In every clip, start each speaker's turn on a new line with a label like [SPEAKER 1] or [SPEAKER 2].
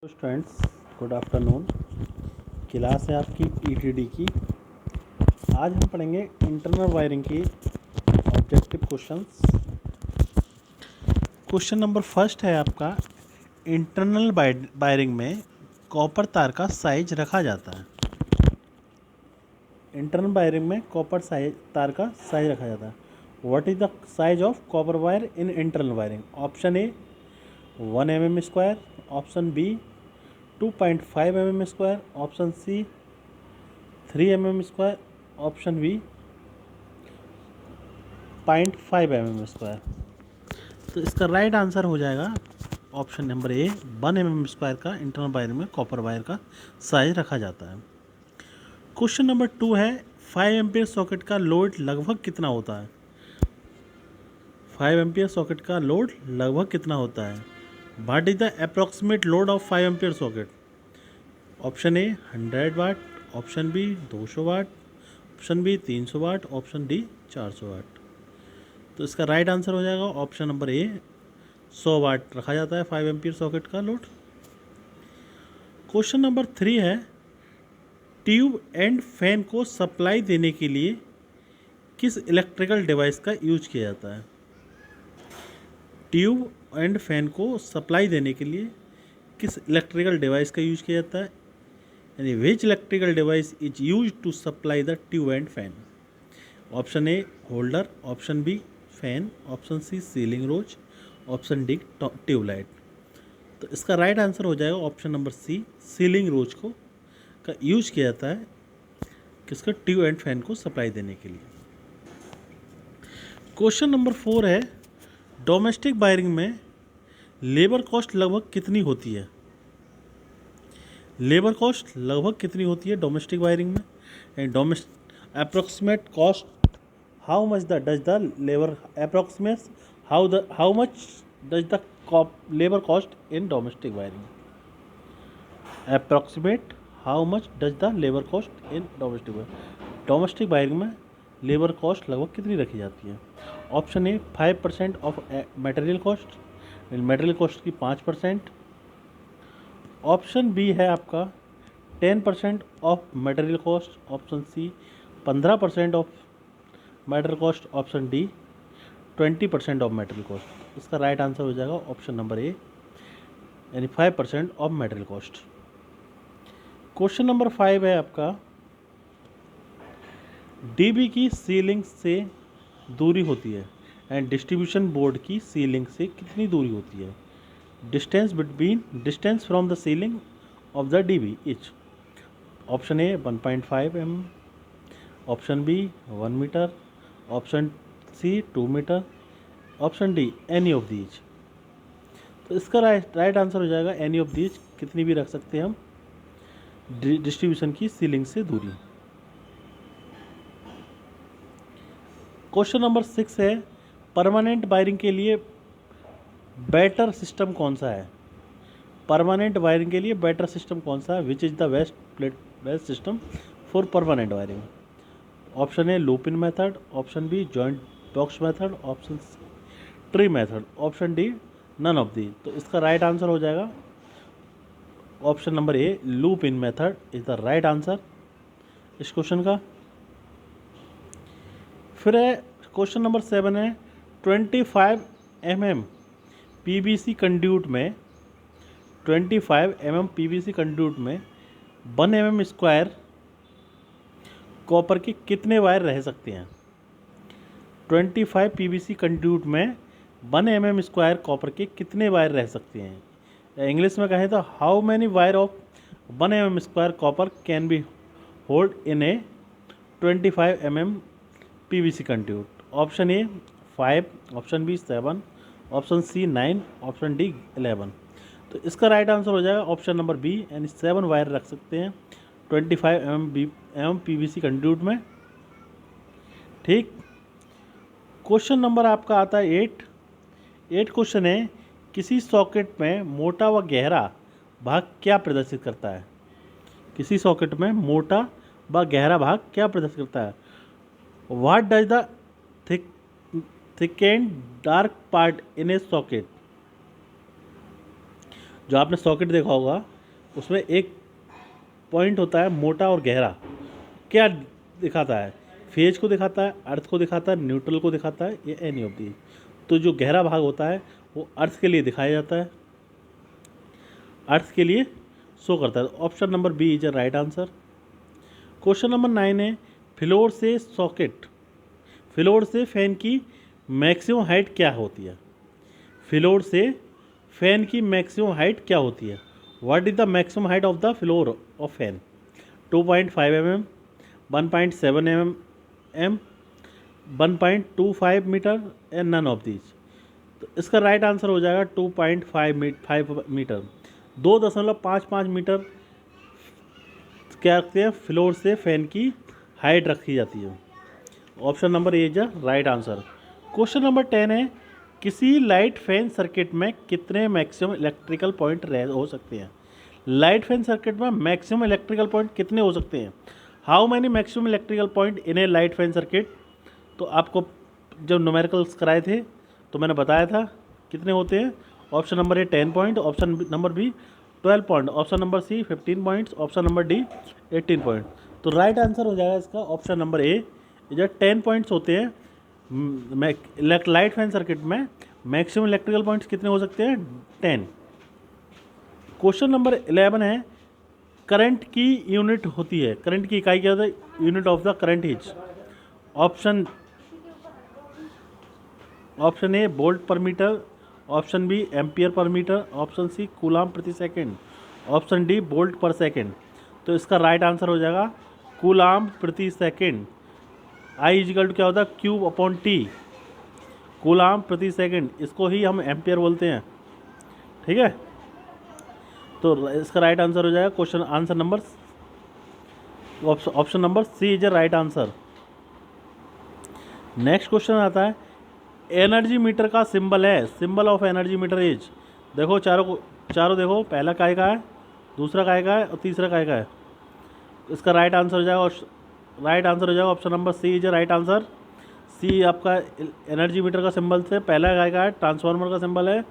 [SPEAKER 1] तो students, good afternoon. Class है आपकी ईटीडी की। आज हम पढ़ेंगे इंटरनल वायरिंग की objective questions. Question number first है आपका, इंटरनल वायरिंग में कॉपर तार का साइज रखा जाता है। इंटरनल वायरिंग में कॉपर तार का साइज रखा जाता है। What is the size of copper wire in internal wiring? Option A 1 mm square, option B 2.5 mm square, option C 3 mm square, option B 0.5 mm square. तो इसका राइट आंसर हो जाएगा option number A, 1 mm square का internal wire में copper wire का size रखा जाता है। क्वेश्चन नंबर 2 है, 5 एम्पियर सॉकेट का लोड लगभग कितना होता है? 5 एम्पियर सॉकेट का लोड लगभग कितना होता है? What is the approximate load of 5 ampere socket? Option A 100 watt, option B 200 watt, option B 300 watt, option D 400 watt. तो इसका राइट आंसर हो जाएगा ऑप्शन नंबर ए, 100 वाट रखा जाता है 5 एम्पियर सॉकेट का लोड। क्वेश्चन नंबर 3 है, ट्यूब एंड फैन को सप्लाई देने के लिए किस इलेक्ट्रिकल डिवाइस का यूज किया जाता है? ट्यूब एंड फैन को सप्लाई देने के लिए किस इलेक्ट्रिकल डिवाइस का यूज किया जाता है? यानी which electrical device is use to supply the tube and fan? Option A holder, option B fan, option C ceiling rose, option D tube light. तो इसका राइट आंसर हो जाएगा option number C, ceiling rose को का use किया जाता है किसका? ट्यूब एंड फैन को सप्लाई देने के लिए। क्वेश्चन नंबर 4 है, डोमेस्टिक वायरिंग में लेबर कॉस्ट लगभग कितनी होती है? लेबर कॉस्ट लगभग कितनी होती है डोमेस्टिक वायरिंग में? And approximate cost, how much does the labour approximate, how much does the labour cost in domestic wiring? Approximate how much does the labour cost in domestic wiring? Domestic wiring में labour cost लगभग कितनी रखी जाती है? Option A 5% of material cost, material cost की 5%। Option B है आपका 10% of material cost, option C 15% of material cost, option D 20% of material cost. इसका राइट आंसर हो जाएगा ऑप्शन नंबर ए, यानी 5% of material cost. Question number 5 है आपका, dB की सीलिंग से दूरी होती है एंड डिस्ट्रीब्यूशन बोर्ड की सीलिंग से कितनी दूरी होती है? Distance from the ceiling of the DB each. Option A 1.5 mm, option B 1 metre, option C 2 metre, option D any of these. तो इसका राइट आंसर हो जाएगा एनी ऑफ दीज, कितनी भी रख सकते हैं हम डिस्ट्रीब्यूशन की सीलिंग से दूरी। क्वेश्चन नंबर 6 है, परमानेंट वायरिंग के लिए बेटर सिस्टम कौन सा है? परमानेंट वायरिंग के लिए बेटर सिस्टम कौन सा है? Which is the best system for permanent wiring? Option A loop in method, option B joint box method, option C tree method, option D none of the. तो इसका right answer हो जाएगा option number A, loop in method is the right answer इस question का। फिर है question number 7 है, 25 mm PVC conduit में 25 mm पीवीसी कंड्यूट में 1 mm स्क्वायर कॉपर के कितने वायर रह सकते हैं? 25 पीवीसी कंड्यूट में 1 mm स्क्वायर कॉपर के कितने वायर रह सकते हैं? इंग्लिश में कहें तो how many wire of 1 mm square copper can be hold in a 25 mm PVC conduit? Option A 5, option B 7, option C 9, option D 11। तो इसका राइट आंसर हो जाएगा ऑप्शन नंबर बी, यानी 7 वायर रख सकते हैं 25 mm पीवीसी कंड्यूट में। ठीक। क्वेश्चन नंबर आपका आता है 8 क्वेश्चन है, किसी सॉकेट में मोटा व गहरा भाग क्या प्रदर्शित करता है? किसी सॉकेट में मोटा व गहरा भाग क्या प्रदर्शित करता है? What does the thick and dark part in A socket? जो आपने सॉकेट देखा होगा उसमें एक पॉइंट होता है मोटा और गहरा, क्या दिखाता है? फेज को दिखाता है, अर्थ को दिखाता है, न्यूट्रल को दिखाता है, ये एनी ऑफ दी। तो जो गहरा भाग होता है वो अर्थ के लिए दिखाया जाता है, अर्थ के लिए शो करता है। Option number B is a right answer. Question number 9 है, फ्लोर से सॉकेट, फ्लोर से फैन की मैक्सिमम हाइट क्या होती है? फ्लोर से फैन की मैक्सिमम हाइट क्या होती है? What is the maximum height of the floor of fan? 2.5 mm, 1.7 mm, 1.25 metre and none of these. तो इसका राइट आंसर हो जाएगा 2.5 मीटर। 2.55 मीटर क्या रखते हैं? फ्लोर से फैन की हाइट रखी जाती है। Option number A is right answer. Question number 10 है, किसी लाइट फैन सर्किट में कितने मैक्सिमम इलेक्ट्रिकल पॉइंट हो सकते हैं? लाइट फैन सर्किट में मैक्सिमम इलेक्ट्रिकल पॉइंट कितने हो सकते हैं? How many maximum electrical point in A light fan circuit? तो आपको जब न्यूमेरिकल्स कराए थे तो मैंने बताया था कितने होते हैं। Option number A 10 point, option number B 12 point, option number C 15 points, option number D 18 point. तो राइट आंसर हो जाएगा इसका ऑप्शन नंबर ए, जो 10 पॉइंट्स होते हैं। लाइट फैन सर्किट में मैक्सिमम इलेक्ट्रिकल पॉइंट्स कितने हो सकते हैं? 10। क्वेश्चन नंबर 11 है, करंट की यूनिट होती है, करंट की इकाई क्या होता है? Unit of the current is. Option A volt पर metre, option B ampere per metre, option सी कूलाम प्रति सेकंड, ऑप्शन डी वोल्ट पर सेकंड। तो इसका राइट आंसर हो जाएगा कूलाम प्रति सेकंड। आई इजिकल टू क्या होता है? क्यूब अपॉन टी, कूलाम प्रति सेकंड, इसको ही हम एम्पियर बोलते हैं। ठीक है, तो इसका राइट आंसर हो जाएगा question answer number option number C is a right answer. Next question आता है, एनर्जी मीटर का सिंबल है, symbol of energy meter is. देखो चारों देखो, पहला काय का है, दूसरा काय का है और तीसरा काय का है। इसका राइट आंसर हो जाएगा option number C is a right answer. C आपका एनर्जी मीटर का सिंबल से पहला काय का है, ट्रांसफार्मर का सिंबल है।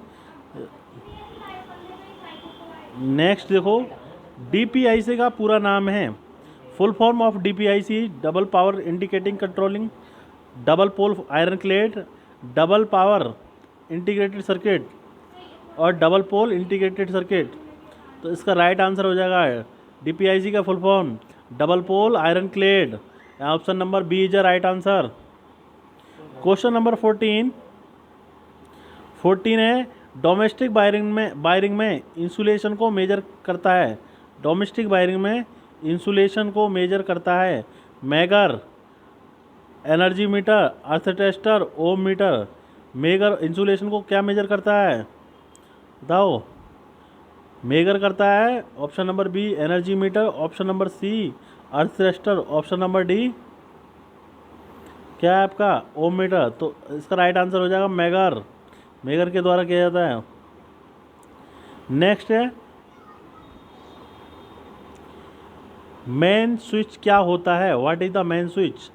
[SPEAKER 1] नेक्स्ट देखो, डीपीआईसी का पूरा नाम है, full form of DPIC double power indicating controlling, double pole iron clad, double power integrated circuit और डबल पोल इंटीग्रेटेड सर्किट। तो इसका राइट आंसर हो जाएगा डीपीआईसी का full form double pole iron clad. Option number B is a right answer. Question number 14 है, domestic wiring में insulation को measure करता है, डोमेस्टिक वायरिंग में इंसुलेशन को मेजर करता है मेगर, एनर्जी मीटर, अर्थ tester, ohm meter. Megger insulation को क्या मेजर करता है बताओ? मेजर करता है option number B energy meter, option number C earth tester, option number D क्या है आपका? Ohm meter. तो इसका राइट आंसर हो जाएगा मेगर, मेगर के द्वारा किया जाता है। नेक्स्ट है, मेन स्विच क्या होता है? What is the main switch?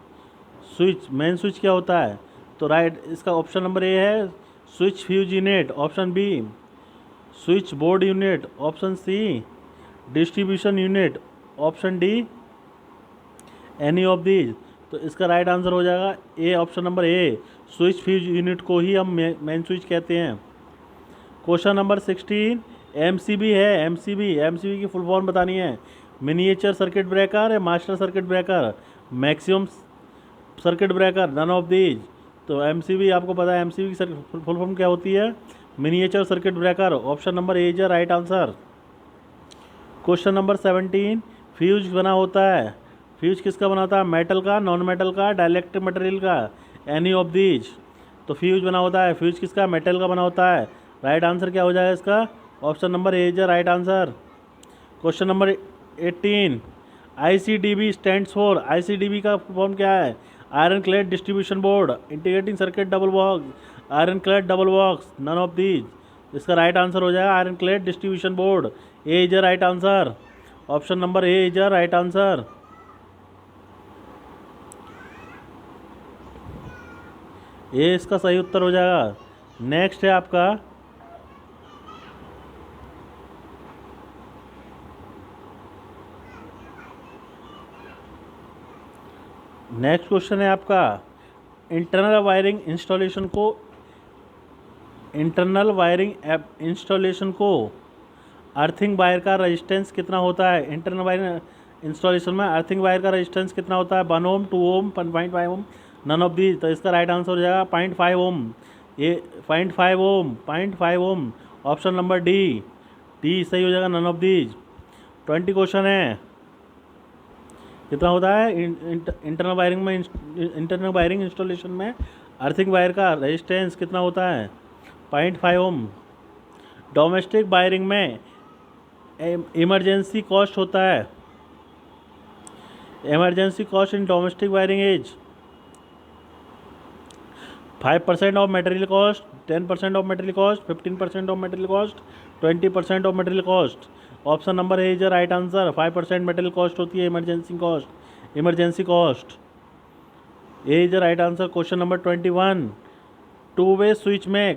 [SPEAKER 1] Main switch क्या होता है? तो राइट इसका ऑप्शन नंबर ए है switch fuse unit, option B switch board unit, option C distribution unit, option D any of these. तो इसका राइट आंसर हो जाएगा A, option number A, switch fuse unit को ही हम मेन स्विच कहते हैं। क्वेश्चन नंबर 16 एमसीबी है, एमसीबी की फुल फॉर्म बतानी है, मिनिएचर सर्किट ब्रेकर है, master circuit breaker, maximum circuit breaker, none of these. तो एमसीबी आपको पता है एमसीबी की फुल फॉर्म क्या होती है? Miniature circuit breaker. Option number A is right answer. Question number 17 fuse बना होता है, फ्यूज किसका बना होता है? मेटल का, नॉन मेटल का, डाइलेक्ट्रिक मटेरियल का, एनी ऑफ दीज। तो फ्यूज बना होता है, फ्यूज किसका? मेटल का बना होता है। राइट आंसर क्या हो जाएगा इसका? Option number A is right answer. Question number 18 ICDB stands for, ICDB का फॉर्म क्या है? Iron clad distribution board, integrating circuit double box, iron clad double box, none of these. इसका राइट आंसर हो जाएगा iron clad distribution board, A is right answer. Option number A is right answer. ये इसका सही उत्तर हो जाएगा। Next है आपका नेक्स्ट क्वेश्चन है आपका इंटरनल वायरिंग इंस्टॉलेशन को अर्थिंग वायर का रेजिस्टेंस कितना होता है। इंटरनल वायरिंग इंस्टॉलेशन में अर्थिंग वायर का रेजिस्टेंस कितना होता है, 1 ओम, 2 ओम, 0.5 ओम, नन ऑफ दी। तो इसका राइट आंसर हो जाएगा 0.5 ओम। ये 0.5 ओम ऑप्शन नंबर डी सही हो जाएगा, नन ऑफ दीज। 20 क्वेश्चन है, कितना होता है इंटरनल वायरिंग इंस्टॉलेशन में अर्थिंग वायर का रेजिस्टेंस कितना होता है, 0.5 ओम। डोमेस्टिक वायरिंग में इमरजेंसी कॉस्ट होता है, emergency cost in domestic wiring is 5% of material cost, 10% of material cost, 15% of material cost, 20% of material cost. Option number A is right answer. 5% material cost होती है emergency cost. A is right answer. Question number 21, to way switch में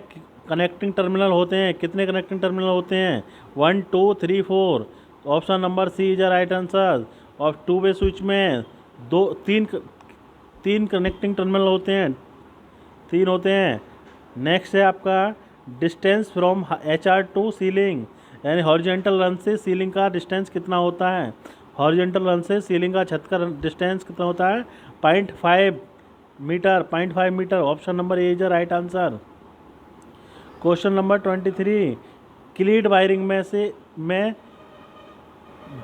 [SPEAKER 1] connecting terminal होते हैं, कितने connecting terminal होते हैं, 1, 2, 3, 4। Option number C is right answer. और two way switch में तीन कनेक्टिंग टर्मिनल होते हैं, 3 होते हैं। नेक्स्ट है आपका distance from HR to ceiling, यानी हॉरिजेंटल रन से सीलिंग का डिस्टेंस कितना होता है। हॉरिजेंटल रन से सीलिंग का छत का डिस्टेंस कितना होता है, 0.5 metre. Option number A is right answer. Question number 23, cleat wiring में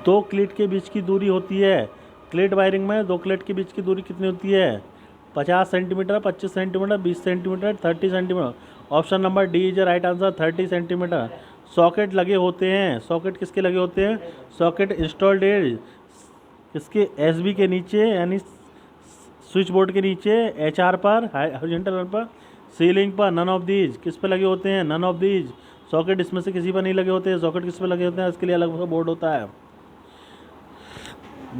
[SPEAKER 1] 2 क्लीट के बीच की दूरी होती है। क्लीट वायरिंग में 2 क्लीट के बीच की दूरी कितनी होती है, 50 centimetre, 25 centimetre, 20 centimetre, 30 centimetre. Option number D is right answer, 30 centimetre. Socket लगे होते हैं, सॉकेट किसके लगे होते हैं, सॉकेट इंस्टॉल्ड है किसके, SB के नीचे, यानी स्विच बोर्ड के नीचे, HR पर, हॉरिजॉन्टल रन पर, सीलिंग पर, नन ऑफ दीज। किस पे लगे होते हैं, नन ऑफ दीज। सॉकेट इसमें से किसी पर नहीं लगे होते हैं। सॉकेट किस पे लगे होते हैं, इसके लिए अलग बोर्ड होता है।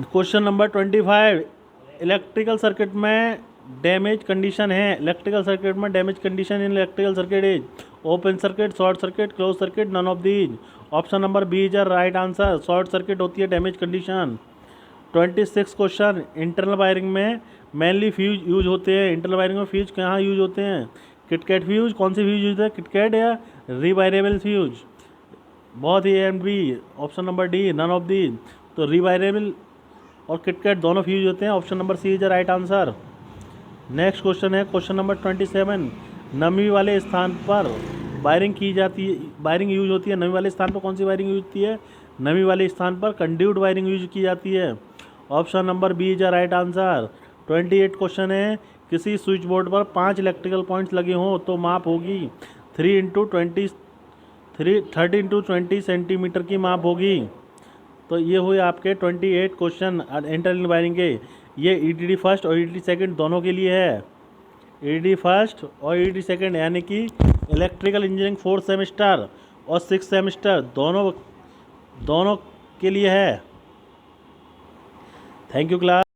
[SPEAKER 1] क्वेश्चन नंबर 25, इलेक्ट्रिकल सर्किट में डैमेज कंडीशन है। इलेक्ट्रिकल सर्किट में damage condition in electrical circuit is open circuit, short circuit, close circuit, none of these. Option number B is right answer. Short circuit होती है damage condition. 26 question, internal wiring में mainly fuse use होते हैं। Internal wiring में fuse कहाँ use होते हैं, KitKat fuse. कौन सी फ्यूज यूज होते हैं, किटकैट या रिवायरेबल फ्यूज। बहुत ही and B, option number D, none of the. तो रिवायरेबल और किटकैट दोनों फ्यूज होते हैं। Option number C is right answer. Next question है क्वेश्चन नंबर 27, नमी वाले स्थान पर वायरिंग की जाती है, वायरिंग यूज होती है। नमी वाले स्थान पर कौन सी वायरिंग यूज होती है, नमी वाले स्थान पर कंड्यूट वायरिंग यूज की जाती है। Option number B is right answer. 28 question है, किसी स्विच बोर्ड पर 5 इलेक्ट्रिकल पॉइंट्स लगे हों तो माप होगी 30 इंटू 20 सेंटीमीटर की माप होगी। तो ये हुए आपके 28 क्वेश्चन इंटरनल वायरिंग के। ये EDD फर्स्ट और EDD सेकंड दोनों के लिए है। EDD फर्स्ट और EDD सेकंड यानी कि इलेक्ट्रिकल इंजीनियरिंग 4th सेमेस्टर और 6th सेमेस्टर दोनों के लिए है। Thank you class.